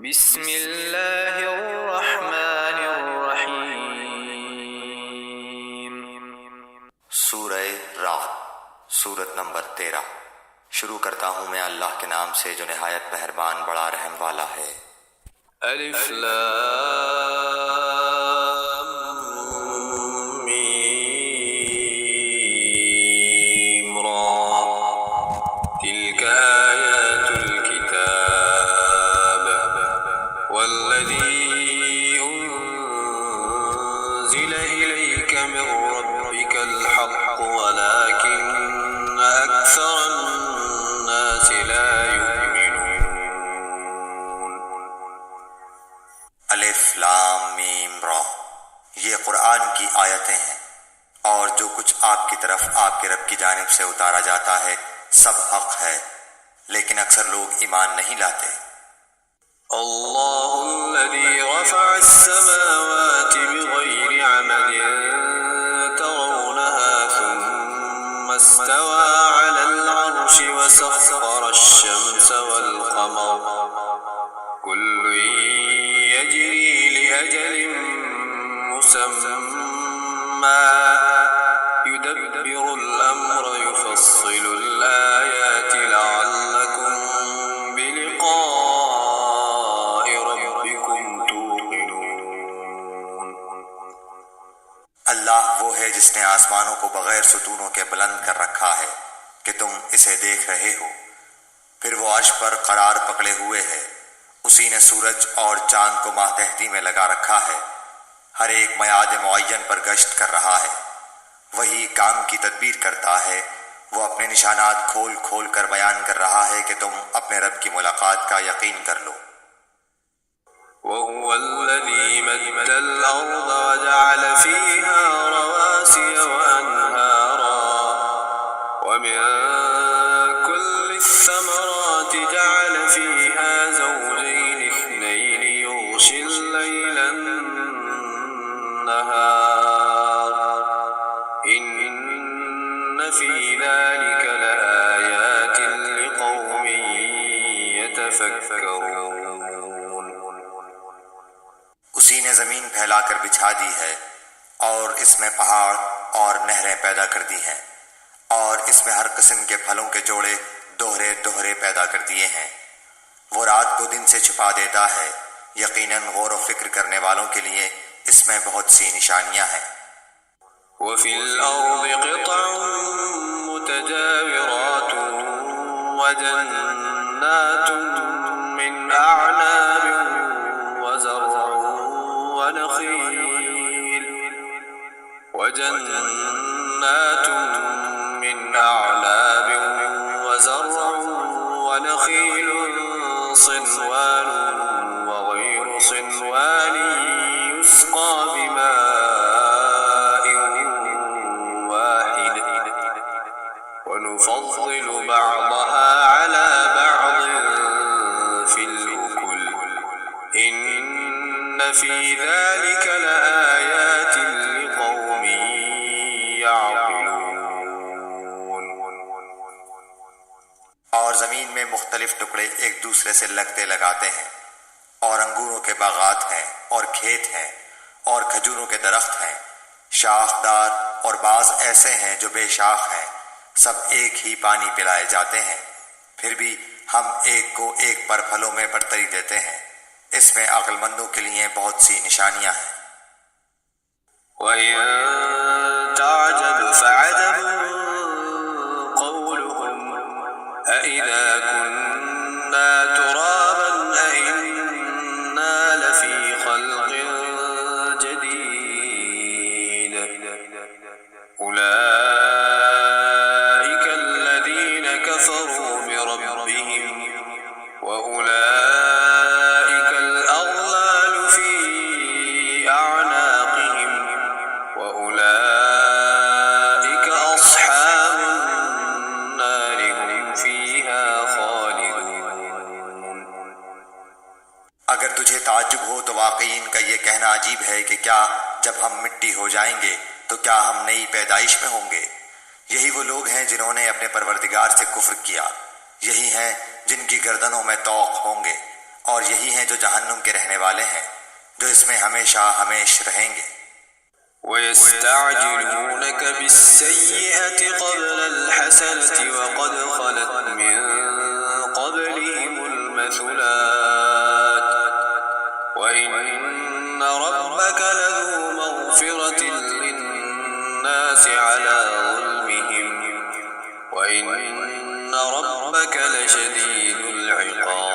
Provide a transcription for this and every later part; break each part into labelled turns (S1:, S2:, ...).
S1: بسم اللہ الرحمن الرحیم۔
S2: سورہ رعد، سورت نمبر 13۔ شروع کرتا ہوں میں اللہ کے نام سے جو نہایت مہربان بڑا رحم والا ہے۔
S1: الف لام میم را، تلك آیات الكتاب والذی انزل الیک من ربک الحق ولكن اکثر الناس لا یؤمنون۔
S2: الف لام میم را، یہ قرآن کی آیتیں ہیں، اور جو کچھ آپ کی طرف آپ کے رب کی جانب سے اتارا جاتا ہے سب حق ہے، لیکن اکثر لوگ ایمان نہیں لاتے۔
S1: اللہ الذی رفع السماوات بغیر عمد ترونها ثم استوى على العرش وسخر الشمس والقمر كل يجري لأجل مسمى يدبر الأمر يفصل الآيات لعلكم بلقاء ربكم توقنون۔
S2: اللہ وہ ہے جس نے آسمانوں کو بغیر ستونوں کے بلند کر رکھا ہے کہ تم اسے دیکھ رہے ہو، پھر وہ عرش پر قرار پکڑے ہوئے ہے۔ اسی نے سورج اور چاند کو ماتحتی میں لگا رکھا ہے، ہر ایک میعاد معین پر گشت کر رہا ہے۔ وہی کام کی تدبیر کرتا ہے، وہ اپنے نشانات کھول کھول کر بیان کر رہا ہے کہ تم اپنے رب کی ملاقات کا یقین کر لو۔
S1: وهو الذي مد الأرض وجعل فيها رواسي وأنهارا ومن كل الثمرات جعل فيها زوجين اثنين يغشي الليل النهار إن في ذلك لآيات لقوم يتفكرون۔
S2: اسی نے زمین پھیلا کر بچھا دی ہے، اور اس میں پہاڑ اور نہریں پیدا کر دی ہیں، اور اس میں ہر قسم کے پھلوں کے جوڑے دوہرے دوہرے پیدا کر دیے ہیں۔ وہ رات کو دن سے چھپا دیتا ہے، یقیناً غور و فکر کرنے والوں کے لیے اس میں بہت سی نشانیاں ہیں۔
S1: وفي الأرض قطع متجاورات وجنات من أعناب وزرع ونخيل صنوان وغير صنوان يسقى بماء واحد ونفضل بعضها على بعض في الأكل إن في ذلك لآيات لقوم يعقلون۔
S2: اور زمین میں مختلف ٹکڑے ایک دوسرے سے لگتے لگاتے ہیں، اور انگوروں کے باغات ہیں اور کھیت ہیں اور کھجوروں کے درخت ہیں، شاخ دار اور بعض ایسے ہیں جو بے شاخ ہیں، سب ایک ہی پانی پلائے جاتے ہیں، پھر بھی ہم ایک کو ایک پر پھلوں میں برتری دیتے ہیں۔ اس میں عقل مندوں کے لیے بہت سی نشانیاں ہیں۔
S1: وَإِن تَعْجَبْ فَعَجَبٌ قَوْلُهُمْ أَإِذَا كُنَّا تُرَابًا أَإِنَّا لَفِي خَلْقٍ جَدِيدٍ أُولَئِكَ الَّذِينَ كَفَرُوا بِرَبِّهِمْ وَأُولَئِكَ الْأَغْلَالُ فِي أَعْنَاقِهِمْ وَأُولَئِكَ أَصْحَابُ النَّارِ هُمْ فِيهَا خَالِدُونَ۔
S2: اگر تجھے تعجب ہو تو واقعی ان کا یہ کہنا عجیب ہے کہ کیا جب ہم مٹی ہو جائیں گے تو کیا ہم نئی پیدائش میں ہوں گے؟ یہی وہ لوگ ہیں جنہوں نے اپنے پروردگار سے کفر کیا، یہی ہیں جن کی گردنوں میں طوق ہوں گے، اور یہی یہی ہیں جو جہنم کے رہنے والے ہیں، جو اس میں ہمیشہ ہمیش رہیں گے۔
S1: وَيَسْتَعْجِلُونَكَ بِالسَّيِّئَةِ قَبْلَ الْحَسَنَةِ وَقَدْ خَلَتْ مِن قَبْلِهِمُ الْمَثُلَاتُ وَإِنَّ رَبَّكَ لَذُو مَغْفِرَةٍ لِلنَّاسِ عَلَى ظُلْمِهِمْ وَإِنَّ رَبَّكَ لَشَدِيدُ الْعِقَابِ۔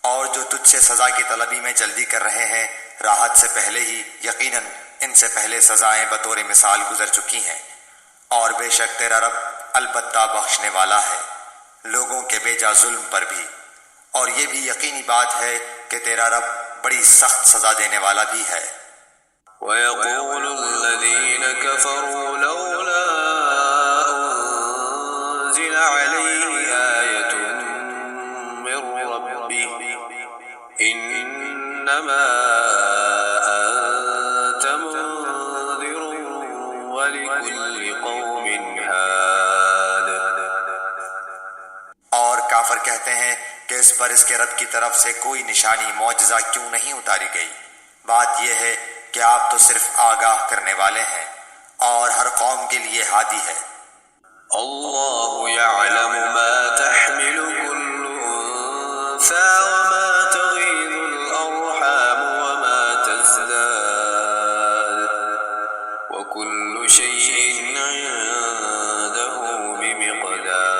S2: اور جو تجھ سے سزا کی طلبی میں جلدی کر رہے ہیں، راحت سے پہلے ہی یقیناً ان سے پہلے سزائیں بطور مثال گزر چکی ہیں، اور بے شک تیرا رب البتہ بخشنے والا ہے لوگوں کے بے جا ظلم پر بھی، اور یہ بھی یقینی بات ہے کہ تیرا رب بڑی سخت سزا دینے والا بھی ہے۔
S1: وَيَقُولُ الَّذِينَ كَفَرُوا لَوْلَا أُنزِلَ عَلَيْهِ آيَةٌ مِّن رَّبِّهِ إِنَّمَا أَنتَ مُنذِرٌ وَلِكُلِّ قَوْمٍ هَادٍ۔
S2: اور کافر کہتے ہیں کہ اس پر اس کے رب کی طرف سے کوئی نشانی معجزہ کیوں نہیں اتاری گئی؟ بات یہ ہے کہ آپ تو صرف آگاہ کرنے والے ہیں، اور ہر قوم کے لیے ہادی ہے۔
S1: اللہ يعلم ما تحمل كل أنثى وما تغيض الأرحام وما تزداد وكل شيء عنده بمقدار۔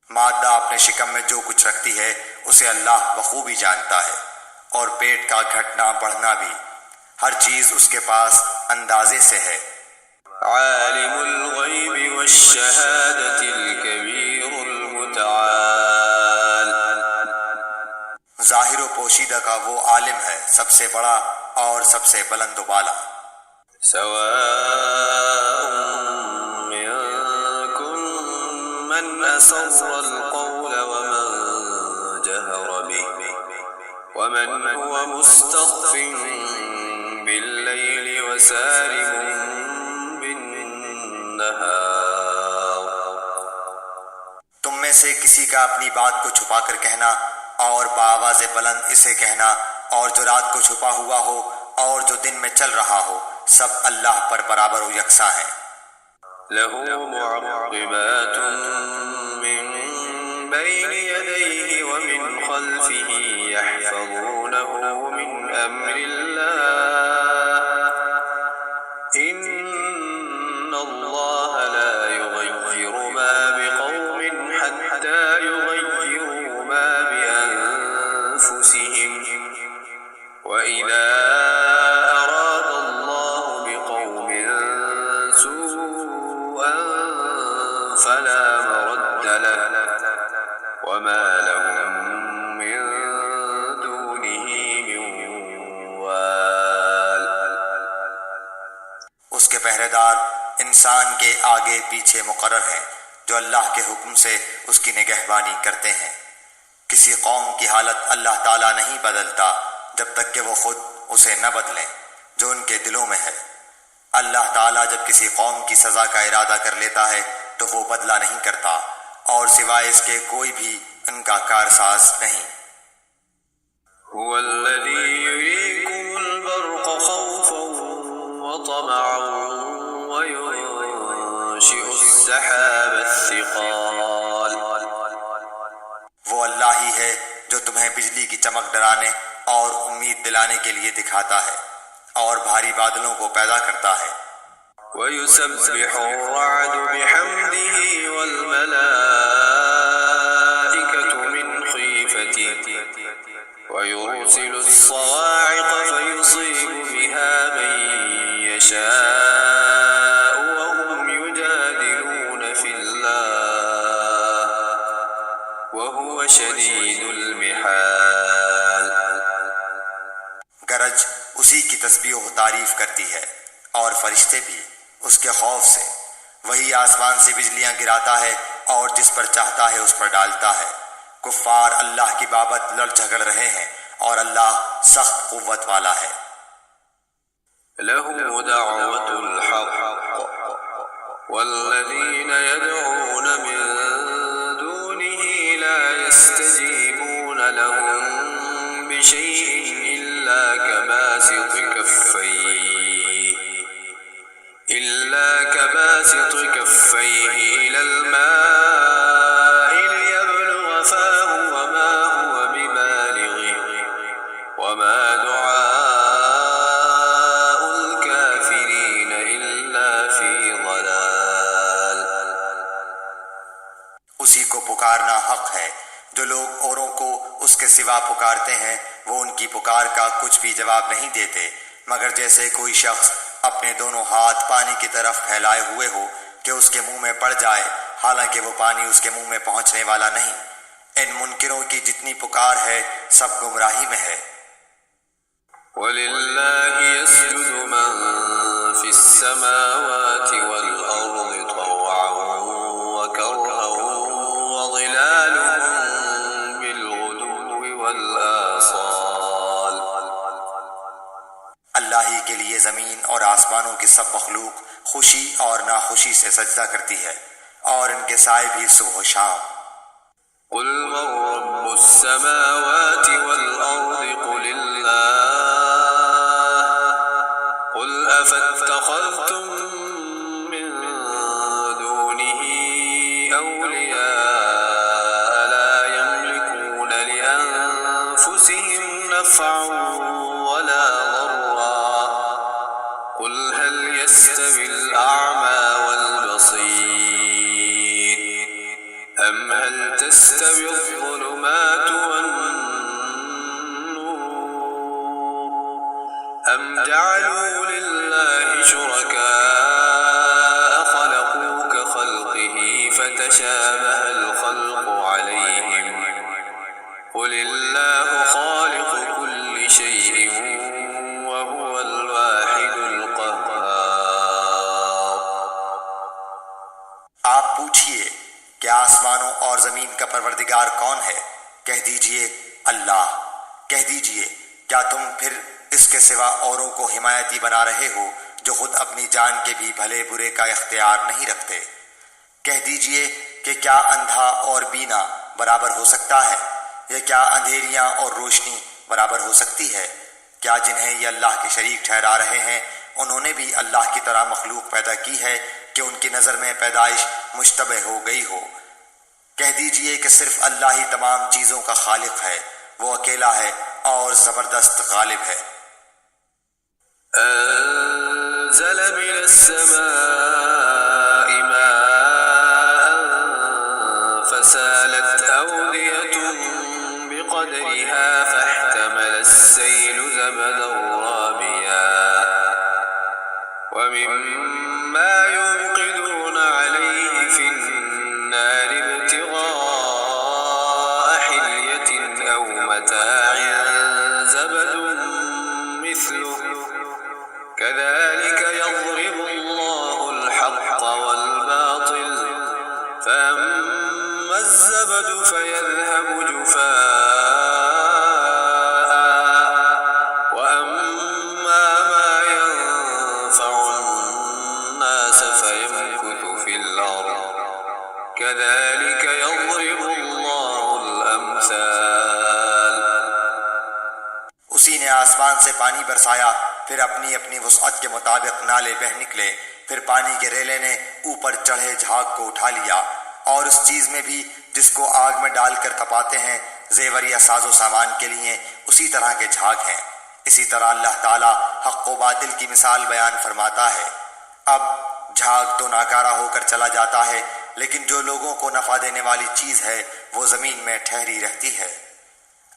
S2: مادہ اپنے شکم میں جو کچھ رکھتی ہے اسے اللہ بخوبی جانتا ہے، اور پیٹ کا گھٹنا بڑھنا بھی، ہر چیز اس کے پاس اندازے سے ہے۔
S1: عالم الغیب والشہادة الکبیر المتعال۔
S2: ظاہر و پوشیدہ کا وہ عالم ہے، سب سے بڑا اور سب سے بلند و بالا۔
S1: سواء منکم من اسر القول ومن جهر به ومن هو مستخف بالليل وسارب بالنهار۔
S2: تم میں سے کسی کا اپنی بات کو چھپا کر کہنا اور بآواز بلند اسے کہنا، اور جو رات کو چھپا ہوا ہو اور جو دن میں چل رہا ہو، سب اللہ پر برابر و یکساں ہیں۔
S1: له معقبات من بين يديه ومن خلفه يحفظونه من أمر الله إن الله لا يغير ما بقوم حتى يغيروا ما بأنفسهم وإذا أراد الله بقوم سوءا فلا مرد له وما لهم من دونه من وال۔
S2: اس کے پہرے دار انسان کے آگے پیچھے مقرر ہیں، جو اللہ کے حکم سے اس کی نگہبانی کرتے ہیں۔ کسی قوم کی حالت اللہ تعالیٰ نہیں بدلتا جب تک کہ وہ خود اسے نہ بدلیں جو ان کے دلوں میں ہے۔ اللہ تعالیٰ جب کسی قوم کی سزا کا ارادہ کر لیتا ہے تو وہ بدلہ نہیں کرتا، اور سوائے اس کے کوئی بھی ان کا کارساز نہیں۔
S1: هو الذي يريكم البرق خوفا وطمعا وينشئ السحاب الثقال۔
S2: وہ اللہ ہی ہے جو تمہیں بجلی کی چمک ڈرانے اور امید دلانے کے لیے دکھاتا ہے، اور بھاری بادلوں کو پیدا کرتا ہے۔
S1: ويسبح الرعد بحمده والملائكة من خيفته ويرسل الصواعق فيصيب بها من يشاء وهم يجادلون في الله وهو شديد المحال۔
S2: گرج اسی کی تسبیح و تعریف کرتی ہے، اور فرشتے بھی اس کے خوف سے۔ وہی آسمان سے بجلیاں گراتا ہے اور جس پر چاہتا ہے اس پر ڈالتا ہے۔ کفار اللہ کی بابت لڑ جھگڑ رہے ہیں، اور اللہ سخت قوت والا ہے۔
S1: له دعوة الحق والذين يدعون من يستجيبون لهم بشيء إلا كباسط كفيه إلى الماء ليبلغ فاه وما هو ببالغه وما دعاء الكافرين إلا في ضلال.
S2: اسی کو پکارنا حق ہے. جو لوگ اوروں کو اس کے سوا پکارتے ہیں وہ ان کی پکار کا کچھ بھی جواب نہیں دیتے مگر جیسے کوئی شخص اپنے دونوں ہاتھ پانی کی طرف پھیلائے ہوئے ہو کہ اس کے منہ میں پڑ جائے حالانکہ وہ پانی اس کے منہ میں پہنچنے والا نہیں. ان منکروں کی جتنی پکار ہے سب گمراہی میں ہے.
S1: وَلِلَّهِ يَسْجُدُ مَن فِي السَّمَاوَاتِ وَالْأَرْضِ طَوْعًا وَكَرْهًا وَظِلَالُهُم بِالْغُدُوِّ وَالْآصَالِ.
S2: اللہ ہی کے لیے زمین اور آسمانوں کی سب مخلوق خوشی اور ناخوشی سے سجدہ کرتی ہے اور ان کے سائے بھی صبح و شام.
S1: قُلْ مَن رَّبُّ السَّمَاوَاتِ وَالْأَرْضِ قُلِ اللَّهُ قُلْ أَفَاتَّخَذْتُم مِّن دُونِهِ أَوْلِيَاءَ لَا يَمْلِكُونَ لِأَنفُسِهِمْ نَفْعًا وَلَا ضَرًّا قُلْ هَلْ يَسْتَوِي الْأَعْمَى وَالْبَصِيرُ أَمْ هَلْ تَسْتَوِي الظُّلُمَاتُ وَالنُّورُ أَمْ جَعَلُوا لِلَّهِ شُرَكَاءَ خَلَقُوا كَخَلْقِهِ فَتَشَابَهَ الْخَلْقُ عَلَيْهِمْ قُلِ اللَّهُ خَالِقُ كُلِّ شَيْءٍ وَهُوَ الْوَاحِدُ الْقَهَّارُ.
S2: آپ پوچھئے کہ آسمانوں اور زمین کا پروردگار کون ہے؟ کہہ دیجئے اللہ. کہہ دیجئے کیا تم پھر اس کے سوا اوروں کو حمایتی بنا رہے ہو جو خود اپنی جان کے بھی بھلے برے کا اختیار نہیں رکھتے؟ کہہ دیجئے کہ کیا اندھا اور بینا برابر ہو سکتا ہے یا کیا اندھیریاں اور روشنی برابر ہو سکتی ہے؟ کیا جنہیں یہ اللہ کے شریک ٹھہرا رہے ہیں انہوں نے بھی اللہ کی طرح مخلوق پیدا کی ہے کہ ان کی نظر میں پیدائش مشتبہ ہو گئی ہو؟ کہہ دیجئے کہ صرف اللہ ہی تمام چیزوں کا خالق ہے. وہ اکیلا ہے اور زبردست غالب ہے.
S1: أنزل من السماء ماء فسالت أودية بقدرها فاحتمل السيل زبدا رابيا ومما يوقدون عليه في النار ابتغاء حلية أو متاع زبد مثله كذلك يضرب الله الحق والباطل فأما الزبد فيذهب جفاء وأما ما ينفع الناس فيمكث في الأرض كذلك يضرب الله الأمثال.
S2: اسی نے آسمان سے پانی برسایا پھر اپنی اپنی وسعت کے مطابق نالے بہہ نکلے. پھر پانی کے ریلے نے اوپر چڑھے جھاگ کو اٹھا لیا اور اس چیز میں بھی جس کو آگ میں ڈال کر تپاتے ہیں زیور یا ساز و سامان کے لیے اسی طرح کے جھاگ ہیں. اسی طرح اللہ تعالیٰ حق و باطل کی مثال بیان فرماتا ہے. اب جھاگ تو ناکارہ ہو کر چلا جاتا ہے لیکن جو لوگوں کو نفع دینے والی چیز ہے وہ زمین میں ٹھہری رہتی ہے.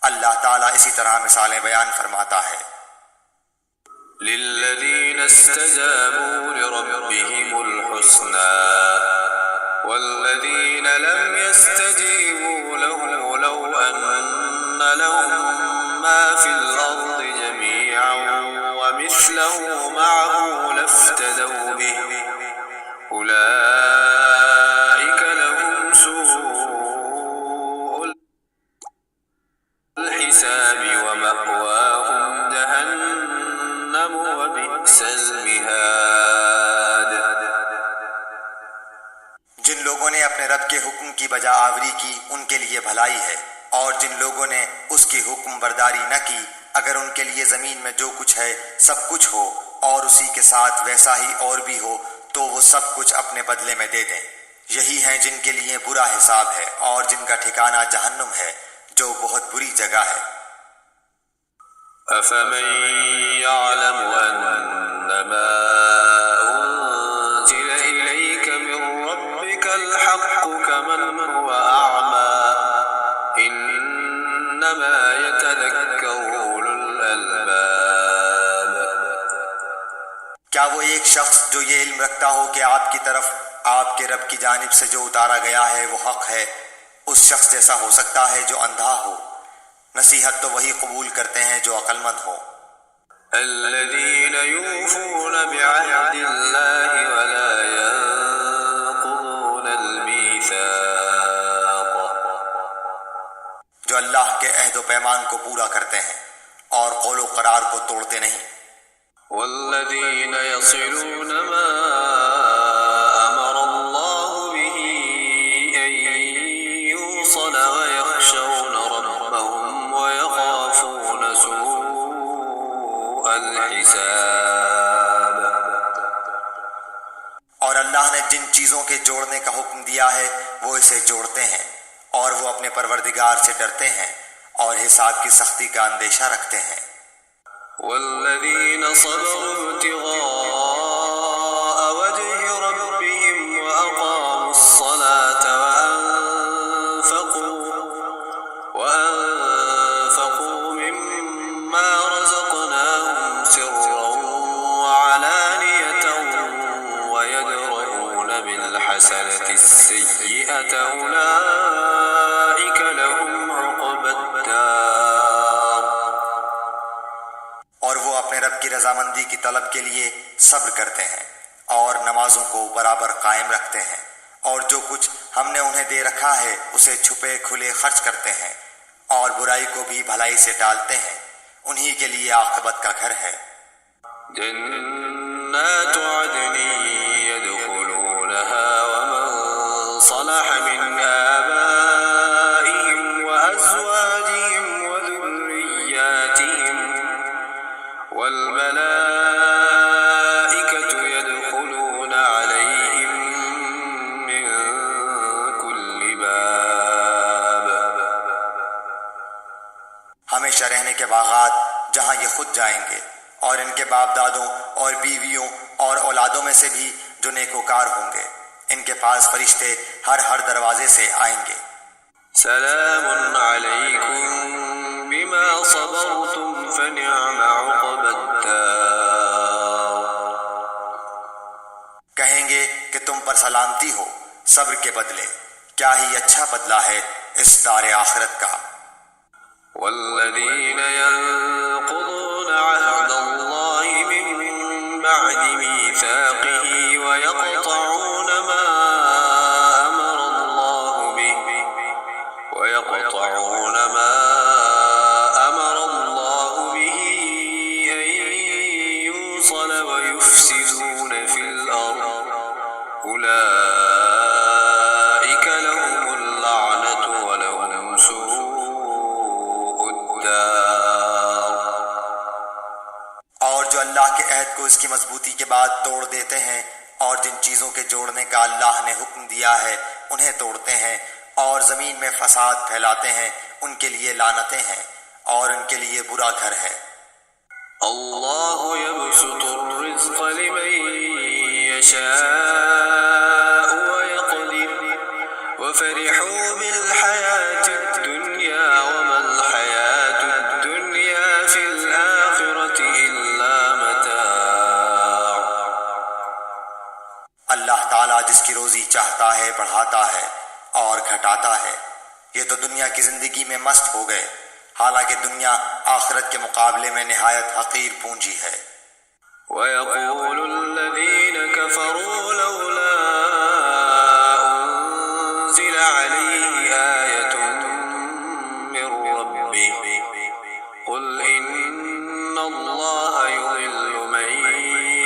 S2: اللہ تعالیٰ اسی طرح مثالیں بیان فرماتا ہے.
S1: للذين استجابوا لربهم الحسنى والذين لم يستجيبوا له لو أن لهم ما في الأرض جميعا ومثله معه لافتدوا به أولئك لهم سوء الحساب ومأواهم جهنم وبئس المهاد.
S2: جن لوگوں نے اپنے رب کے حکم کی بجا آوری کی ان کے لیے بھلائی ہے، اور جن لوگوں نے اس کی حکم برداری نہ کی، اگر ان کے لیے زمین میں جو کچھ ہے سب کچھ ہو اور اسی کے ساتھ ویسا ہی اور بھی ہو تو وہ سب کچھ اپنے بدلے میں دے دیں۔ یہی ہیں جن کے لیے برا حساب ہے اور جن کا ٹھکانہ جہنم ہے جو بہت بری جگہ ہے۔
S1: أفمن يعلم أنما أنزل إليك من ربك الحق كمن هو أعمى إنما يتذكر أولو الألباب۔
S2: کیا وہ ایک شخص جو یہ علم رکھتا ہو کہ آپ کی طرف آپ کے رب کی جانب سے جو اتارا گیا ہے وہ حق ہے، اس شخص جیسا ہو سکتا ہے جو اندھا ہو؟ نصیحت تو وہی قبول کرتے ہیں جو عقل مند ہو۔
S1: الذين يوفون بعهد الله ولا ينقضون الميثاق،
S2: جو اللہ کے عہد و پیمان کو پورا کرتے ہیں اور قول و قرار کو توڑتے نہیں۔
S1: والذين يصلون ما أمر الله به أن يوصل ويخشون ربهم ويخافون سوء الحساب۔
S2: اور اللہ نے جن چیزوں کے جوڑنے کا حکم دیا ہے وہ اسے جوڑتے ہیں، اور وہ اپنے پروردگار سے ڈرتے ہیں اور حساب کی سختی کا اندیشہ رکھتے ہیں۔
S1: والذين صبروا ابتغاء وجه ربهم وأقاموا الصلاة وأنفقوا مما رزقناهم سرا وعلانية ويدرؤون بالحسنة السيئة أولئك لهم عقبى الدار۔
S2: اور وہ اپنے رب کی رضامندی کی طلب کے لیے صبر کرتے ہیں اور نمازوں کو برابر قائم رکھتے ہیں، اور جو کچھ ہم نے انہیں دے رکھا ہے اسے چھپے کھلے خرچ کرتے ہیں، اور برائی کو بھی بھلائی سے ٹالتے ہیں، انہی کے لیے عاقبت کا گھر ہے۔
S1: جنات عدن يدخلونها ومن صلح من آبائهم وأزواجهم وذرياتهم والملائكة يدخلون عليهم من كل باب۔
S2: ہمیشہ رہنے کے باغات جہاں یہ خود جائیں گے، اور ان کے باپ دادوں اور بیویوں اور اولادوں میں سے بھی جو نیکوکار ہوں گے، ان کے پاس فرشتے ہر دروازے سے آئیں گے۔
S1: سلام علیکم بما صبرتم فنعم عقبى الدار۔
S2: کہیں گے کہ تم پر سلامتی ہو صبر کے بدلے، کیا ہی اچھا بدلہ ہے اس دار آخرت کا۔
S1: والذین ينقضون عهد الله من بعد ميثاقه ويقطعون ما أمر الله به أن يوصل ويفسدون في الأرض أولئك لهم اللعنة ولهم سوء الدار۔
S2: اور جو اللہ کے عہد کو اس کی مضبوطی کے بعد توڑ دیتے ہیں اور جن چیزوں کے جوڑنے کا اللہ نے حکم دیا ہے انہیں توڑتے ہیں اور زمین میں فساد پھیلاتے ہیں، ان کے لیے لعنتیں ہیں اور ان کے لیے برا گھر ہے۔
S1: اللہ يبسط الرزق لمن يشاء ويقدر وفرحوا بالحياة الدنيا وما الحياة الدنيا في الآخرة إلا متاع۔
S2: اللہ تعالیٰ جس کی روزی چاہتا ہے بڑھاتا ہے اور گھٹاتا ہے۔ یہ تو دنیا کی زندگی میں مست ہو گئے، حالانکہ دنیا آخرت کے مقابلے میں نہایت حقیر پونجی ہے۔
S1: وَيَقُولُ الَّذِينَ كَفَرُوا لَوْلَا أُنزِلَ عَلَيْهِ آيَةٌ مِّن رَّبِّهِ قُلْ إِنَّ اللَّهَ يُضِلُّ مَن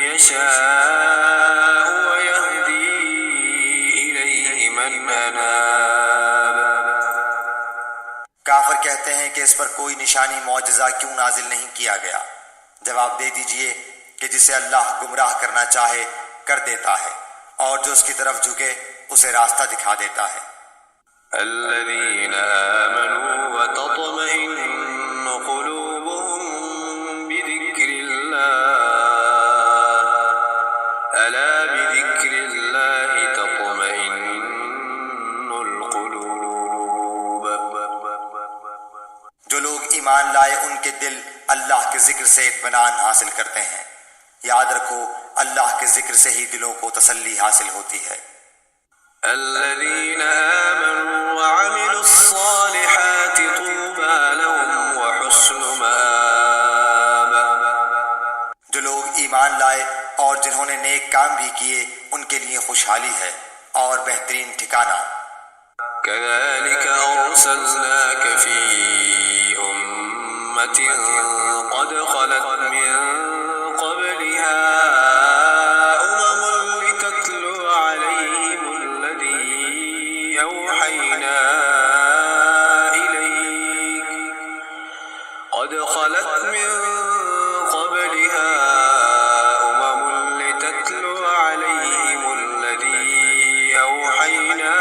S1: يَشَاءُ وَيَهْدِي إِلَيْهِ مَنْ أَنَابَ
S2: اس پر کوئی نشانی معجزہ کیوں نازل نہیں کیا گیا؟ جواب دے دیجئے کہ جسے اللہ گمراہ کرنا چاہے کر دیتا ہے، اور جو اس کی طرف جھکے اسے راستہ دکھا دیتا ہے۔
S1: الذين آمنوا وتطمئن قلوبهم بذكر الله ألا بذكر الله تطمئن القلوب۔
S2: جو لوگ ایمان لائے ان کے دل اللہ کے ذکر سے اطمینان حاصل کرتے ہیں۔ یاد رکھو اللہ کے ذکر سے ہی دلوں کو تسلی حاصل ہوتی ہے۔
S1: الذين آمنوا وعملوا الصالحات طوبى لهم وحسن مآب۔
S2: جو لوگ ایمان لائے اور جنہوں نے نیک کام بھی کیے ان کے لیے خوشحالی ہے اور بہترین ٹھکانہ۔
S1: كذلك أرسلناك في أمة قد خلت من قبلها أمم لتتلو عليهم الذي أوحينا إليك قد خلت من قبلها أمم لتتلو عليهم الذي أوحينا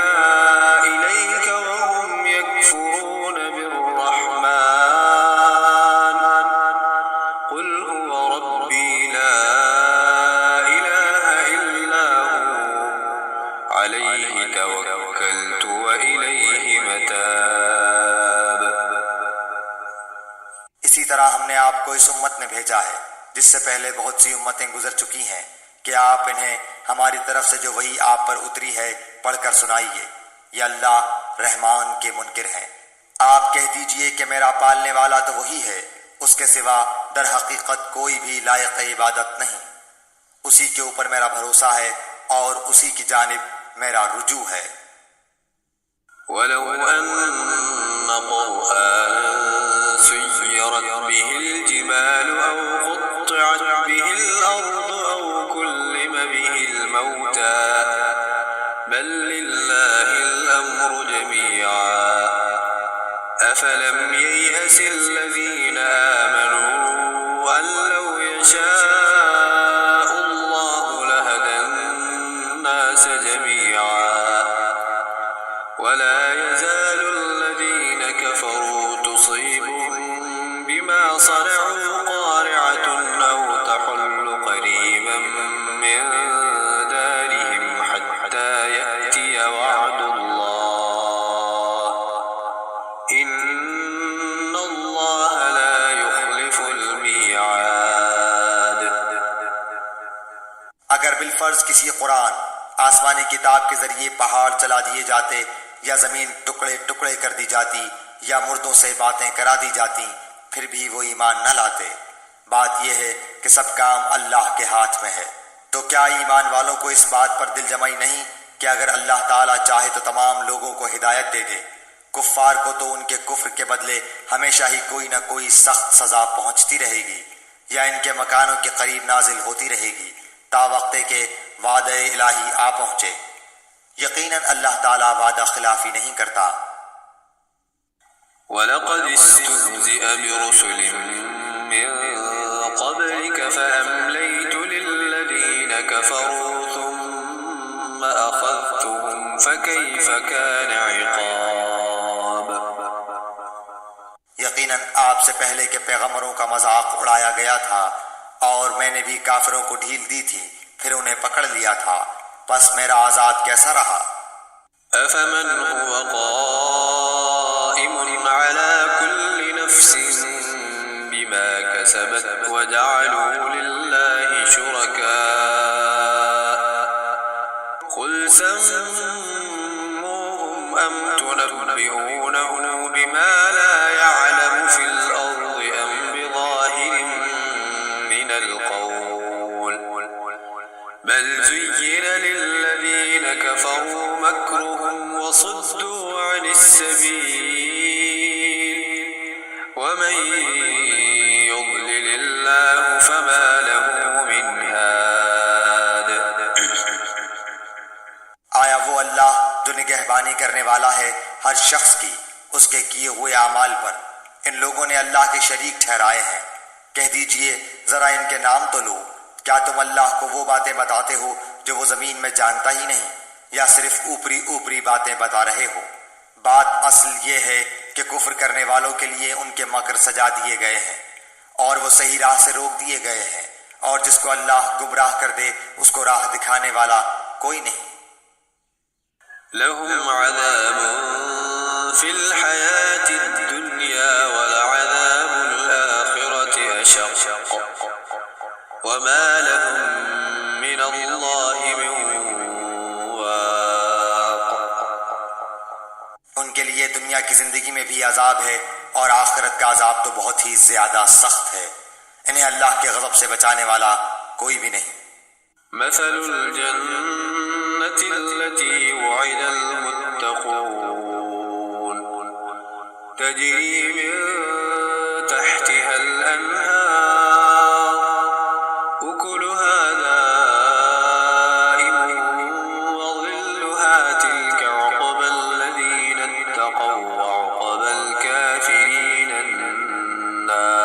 S1: إليك وهم يكفرون بالرحمن قل هو ربي لا إله إلا هو عليه توكلت وإليه متاب۔
S2: اسی طرح ہم نے آپ کو اس امت میں بھیجا ہے جس سے پہلے بہت سی امتیں گزر چکی ہیں کہ آپ انہیں ہماری طرف سے جو وحی آپ پر اتری ہے پڑھ کر سنائیے۔ یہ اللہ رحمان کے منکر ہیں۔ آپ کہہ دیجئے کہ میرا پالنے والا تو وہی ہے، اس کے سوا در حقیقت کوئی بھی لائق عبادت نہیں، اسی کے اوپر میرا بھروسہ ہے اور اسی کی جانب میرا رجوع ہے۔
S1: ولو أن قرآنا سيرت به الجبال أو قطعت به الأرض أو كلم به الموتى بل لله الأمر جميعا أفلم ييأس الذين آمنوا أن لو يشاء الله لهدى الناس جميعا ولا يزال الذين كفروا تصيبهم بما صنعوا قارعة أو تحل قريبا من دارهم حتى يأتي وعد الله إن الله لا يخلف الميعاد۔
S2: اگر بالفرض کسی قرآن آسمانی کتاب کے ذریعے پہاڑ چلا دیے جاتے یا زمین ٹکڑے ٹکڑے کر دی جاتی یا مردوں سے باتیں کرا دی جاتی پھر بھی وہ ایمان نہ لاتے۔ بات یہ ہے کہ سب کام اللہ کے ہاتھ میں ہے۔ تو کیا ایمان والوں کو اس بات پر دل جمعی نہیں کہ اگر اللہ تعالیٰ چاہے تو تمام لوگوں کو ہدایت دے دے؟ کفار کو تو ان کے کفر کے بدلے ہمیشہ ہی کوئی نہ کوئی سخت سزا پہنچتی رہے گی یا ان کے مکانوں کے قریب نازل ہوتی رہے گی تا وقتے کے وعدہ الہی آ پہنچے۔ یقیناً اللہ تعالیٰ وعدہ خلافی نہیں کرتا۔
S1: وَلَقَدِ اسْتُهْزِئَ بِرُسُلٍ مِّن قَبْلِكَ فَأَمْلَيْتُ لِلَّذِينَ كَفَرُوا ثُمَّ أَخَذْتُهُمْ فَكَيْفَ كَانَ عِقَابِ۔
S2: یقیناً آپ سے پہلے کے پیغمبروں کا مذاق اڑایا گیا تھا اور میں نے بھی کافروں کو ڈھیل دی تھی، پھر انہیں پکڑ لیا تھا، پس میرا عذاب کیسا رہا۔
S1: أَفَمَنْ هُوَ قَائِمٌ عَلَى كُلِّ نَفْسٍ بِمَا كَسَبَتْ وَجَعَلُوا لِلَّهِ شُرَكَاءَ قُلْ سَمُّوهُمْ أَمْ تُنَبِّئُونَهُ بِمَا لَا يَعْلَمُ فِي الْأَرْضِ أَمْ بِظَاهِرٍ مِّنَ الْقَوْلِ بَلْ زُيِّنَ لِلَّذِينَ كَفَرُوا مَكْرُهُمْ وَصُدُّوا عَنِ السَّبِيلِ وَمَن يُضْلِلِ اللَّهُ فَمَا لَهُ مِنْ هَادٍ۔
S2: آیا وہ اللہ جو نگہبانی کرنے والا ہے ہر شخص کی اس کے کیے ہوئے اعمال پر، ان لوگوں نے اللہ کے شریک ٹھہرائے ہیں۔ کہہ دیجئے ذرا ان کے نام تو لو، کیا تم اللہ کو وہ باتیں بتاتے ہو جو وہ زمین میں جانتا ہی نہیں، یا صرف اوپری اوپری باتیں بتا رہے ہو؟ بات اصل یہ ہے کہ کفر کرنے والوں کے لیے ان کے مکر سجا دیے گئے ہیں اور وہ صحیح راہ سے روک دیے گئے ہیں، اور جس کو اللہ گمراہ کر دے اس کو راہ دکھانے والا کوئی نہیں۔
S1: لهم عذاب في الحياة الدنيا ولعذاب الآخرة أشق وما لهم من الله من واق۔
S2: ان کے لیے دنیا کی زندگی میں بھی عذاب ہے اور آخرت کا عذاب تو بہت ہی زیادہ سخت ہے، انہیں اللہ کے غضب سے بچانے والا کوئی بھی نہیں۔
S1: مثل الجنة التي وعد المتقون تجري من تحتها الأنهار أكلها دائم وظلها تلك عقبى الذين اتقوا وعقبى الكافرين النار۔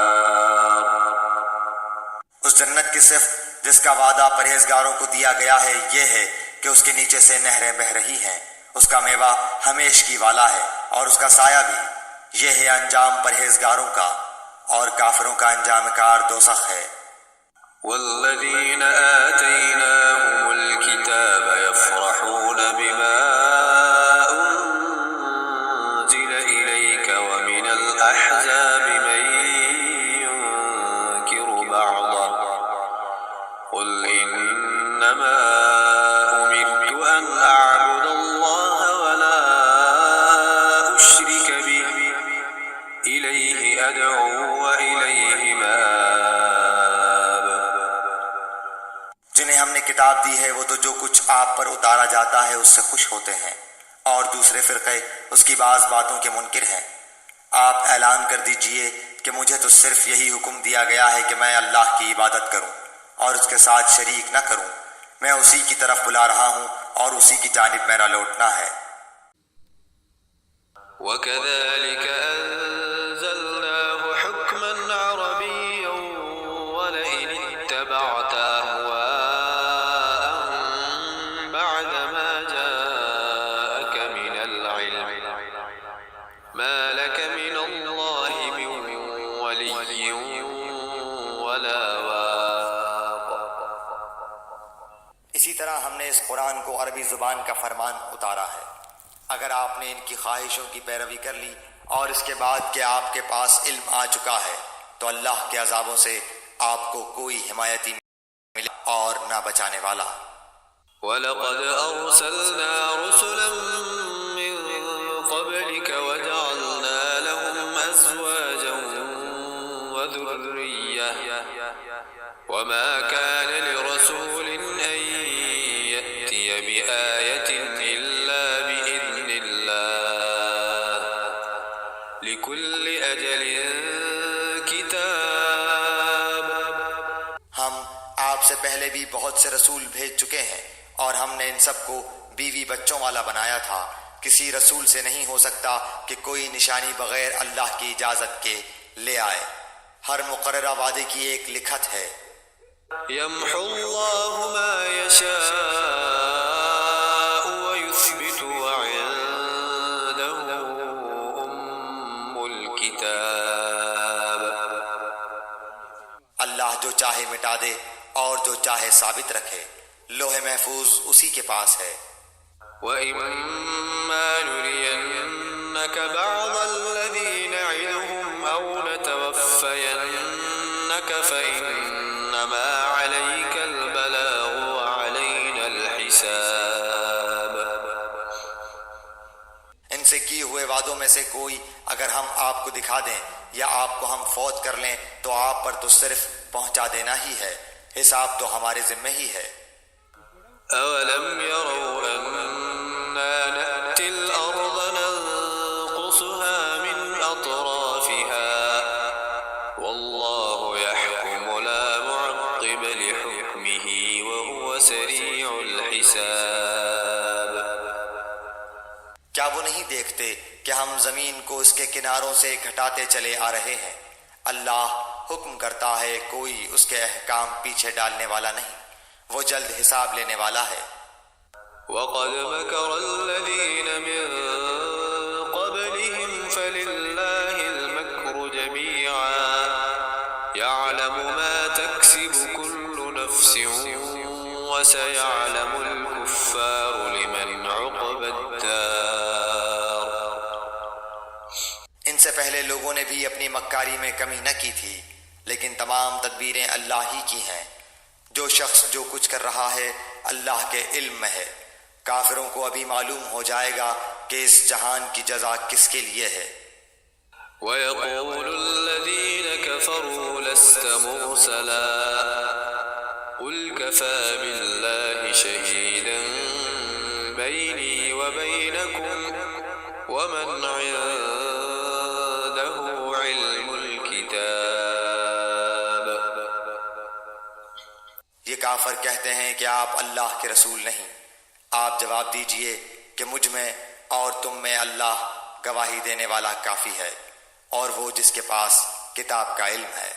S2: اس جنت کی صفت جس کا وعدہ پرہیزگاروں کو دیا گیا ہے یہ ہے کہ اس کے نیچے سے نہریں بہہ رہی ہیں، اس کا میوہ ہمیشگی والا ہے اور اس کا سایہ بھی۔ یہ ہے انجام پرہیزگاروں کا، اور کافروں کا انجام کار دوزخ ہے۔
S1: والذين آتيناهم الكتاب يفرحون بما أنزل إليك ومن الأحزاب من ينكر بعضه قل إنما أمرت أن أعبد الله ولا أشرك به إليه أدعو وإليه مآب۔
S2: جنہیں ہم نے کتاب دی ہے وہ تو جو کچھ آپ پر اتارا جاتا ہے اس سے خوش ہوتے ہیں، اور دوسرے فرقے اس کی بعض باتوں کے منکر ہیں۔ آپ اعلان کر دیجئے کہ مجھے تو صرف یہی حکم دیا گیا ہے کہ میں اللہ کی عبادت کروں اور اس کے ساتھ شریک نہ کروں، میں اسی کی طرف بلا رہا ہوں اور اسی کی جانب میرا لوٹنا ہے۔
S1: وَكَذَلِكَ أَنزَلْنَاهُ حُكْمًا عَرَبِيًّا وَلَئِنِ اتَّبَعْتَ أَهْوَاءَهُم بَعْدَ مَا جَاءَكَ مِنَ الْعِلْمِ مَا لَكَ مِنَ اللَّهِ مِن وَلِيٍّ وَلَا وَاقٍ۔
S2: اسی طرح ہم نے اس قرآن کو عربی زبان کا فرمان اتارا ہے۔ اگر آپ نے ان کی خواہشوں کی پیروی کر لی اور اس کے بعد کہ آپ کے پاس علم آ چکا ہے تو اللہ کے عذابوں سے آپ کو کوئی حمایتی ملا اور نہ بچانے والا۔
S1: وَلَقَدْ أَرْسَلْنَا رُسُلًا مِّن قَبْلِكَ وَجَعَلْنَا لَهُمْ أَزْوَاجًا وَذُرِّيَّةً وَمَا كَانَ لِرَسُولٍ أَن يَأْتِيَ بِآيَةٍ إِلَّا بِإِذْنِ اللَّهِ لِكُلِّ أَجَلٍ كِتَابٌ۔
S2: ہم آپ سے پہلے بھی بہت سے رسول بھیج چکے ہیں اور ہم نے ان سب کو بیوی بچوں والا بنایا تھا۔ کسی رسول سے نہیں ہو سکتا کہ کوئی نشانی بغیر اللہ کی اجازت کے لے آئے۔ ہر مقررہ وعدے کی ایک لکھت ہے۔
S1: يَمْحُو اللَّهُ مَا يَشَاءُ وَيُثْبِتُ وَعِندَهُ أُمُّ الْكِتَابِ۔
S2: اللہ جو چاہے مٹا دے اور جو چاہے ثابت رکھے، لوح محفوظ اسی کے پاس ہے۔
S1: وَإِمَّا نُرِيَنَّكَ بَعْضَ الَّذِي نَعِدُهُمْ أَوْ نَتَوَفَّيَنَّكَ فَإِنَّمَا عَلَيْكَ الْبَلَاغُ وَعَلَيْنَا الْحِسَابُ۔
S2: ان سے کیے ہوئے وعدوں میں سے کوئی اگر ہم آپ کو دکھا دیں یا آپ کو ہم فوت کر لیں تو آپ پر تو صرف پہنچا دینا ہی ہے، حساب تو ہمارے ذمہ ہی ہے۔
S1: أَوَلَمْ يَرَوْا أَنَّا نَأْتِي الْأَرْضَ نَنقُصُهَا مِنْ أَطْرَافِهَا وَاللَّهُ يَحْكُمُ لَا مُعَقِّبَ لِحُكْمِهِ وَهُوَ سَرِيعُ الْحِسَابِ۔
S2: کیا وہ نہیں دیکھتے کہ ہم زمین کو اس کے کناروں سے گھٹاتے چلے آ رہے ہیں؟ اللہ حکم کرتا ہے، کوئی اس کے احکام پیچھے ڈالنے والا نہیں، وہ جلد حساب لینے والا ہے۔
S1: وقد مكر الذين من قبلهم فلله المكر جميعا يعلم ما تكسب كل نفس وسيعلم الكفار لمن عقبى الدار۔
S2: ان سے پہلے لوگوں نے بھی اپنی مکاری میں کمی نہ کی تھی، لیکن تمام تدبیریں اللہ ہی کی ہیں۔ جو شخص جو کچھ کر رہا ہے اللہ کے علم میں ہے۔ کافروں کو ابھی معلوم ہو جائے گا کہ اس جہان کی جزا کس کے لیے ہے۔
S1: ويقول الذين كفروا لست مرسلا قل كفى بالله شهيدا بيني وبينكم ومن عنده علم الكتاب۔
S2: یہ کافر کہتے ہیں کہ آپ اللہ کے رسول نہیں۔ آپ جواب دیجئے کہ مجھ میں اور تم میں اللہ گواہی دینے والا کافی ہے، اور وہ جس کے پاس کتاب کا علم ہے۔